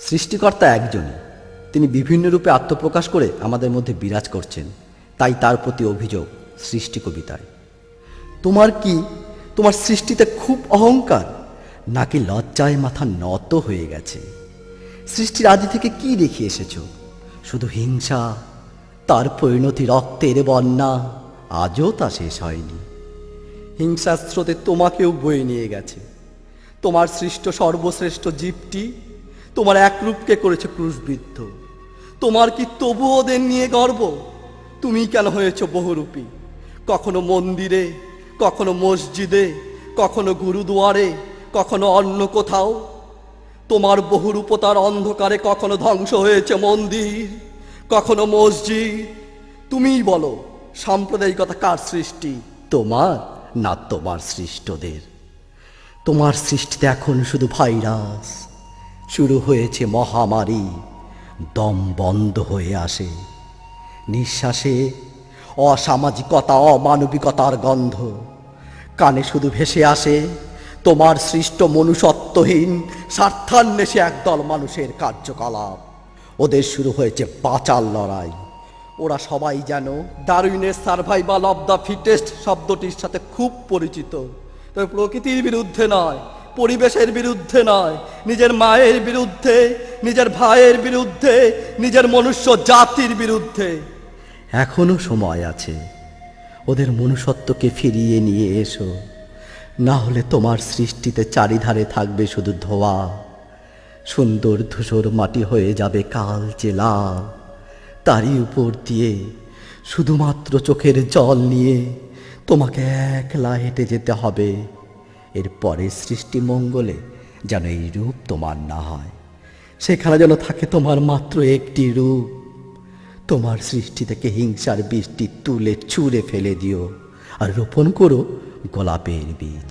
সৃষ্টিকর্তা একজনই, তিনি বিভিন্ন রূপে আত্মপ্রকাশ করে আমাদের মধ্যে বিরাজ করছেন। তাই তার প্রতি অভিযোগ সৃষ্টি কবিতায়। তোমার সৃষ্টিতে খুব অহংকার, নাকি লজ্জায় মাথা নত হয়ে গেছে? সৃষ্টির আদি থেকে কি রেখে এসেছ? শুধু হিংসা, তার পরিণতি রক্তের বন্যা, আজও তা শেষ হয়নি। হিংসার স্রোতে তোমাকেও বয়ে নিয়ে গেছে। তোমার সৃষ্ট সর্বশ্রেষ্ঠ জীবটি তোমার এক রূপকে করেছে ক্রুশবিদ্ধ। তোমার কি তবু ওদের নিয়ে গর্ব? তুমি কেন হয়েছ বহুরূপী? কখনো মন্দিরে, কখনো মসজিদে, কখনো গুরুদুয়ারে, কখনো অন্য কোথাও। তোমার বহুরূপতার অন্ধকারে কখনো ধ্বংস হয়েছে মন্দির, কখনো মসজিদ। তুমিই বলো, সাম্প্রদায়িকতা কার সৃষ্টি, তোমার না তোমার সৃষ্টদের? তোমার সৃষ্টিতে এখন শুধু ভাইরাস। শুরু হয়েছে মহামারী, দম বন্ধ হয়ে আসে। নিঃশ্বাসে অসামাজিকতা, অমানবিকতার গন্ধ। কানে শুধু ভেসে আসে তোমার সৃষ্ট মনুষ্যত্বহীন স্বার্থান্বেষী একদল মানুষের কার্যকলাপ। ওদের শুরু হয়েছে বাঁচার লড়াই। ওরা সবাই যেন ডারউইনের সার্ভাইভাল অব দ্য ফিটেস্ট শব্দটির সাথে খুব পরিচিত। তবে প্রকৃতির বিরুদ্ধে নয়, পরিবেশের বিরুদ্ধে নয়, নিজের মায়ের বিরুদ্ধে, নিজের ভাইয়ের বিরুদ্ধে, নিজের মনুষ্য জাতির বিরুদ্ধে। এখনো সময় আছে, ওদের মনুষ্যত্বকে ফিরিয়ে নিয়ে এসো। না হলে তোমার সৃষ্টিতে চারিধারে থাকবে শুধু ধোঁয়া। সুন্দর ধূসর মাটি হয়ে যাবে কালচে লাল। তারই উপর দিয়ে শুধুমাত্র চোখের জল নিয়ে তোমাকে একলা হেঁটে যেতে হবে। এর পরে সৃষ্টি মঙ্গলে যেন এই রূপ তোমার না হয়, সেখানে যেন থাকে তোমার মাত্র একটি রূপ। তোমার সৃষ্টি থেকে হিংসার বীজটি তুলে ছুঁড়ে ফেলে দিও, আর রোপণ করো গোলাপের বীজ।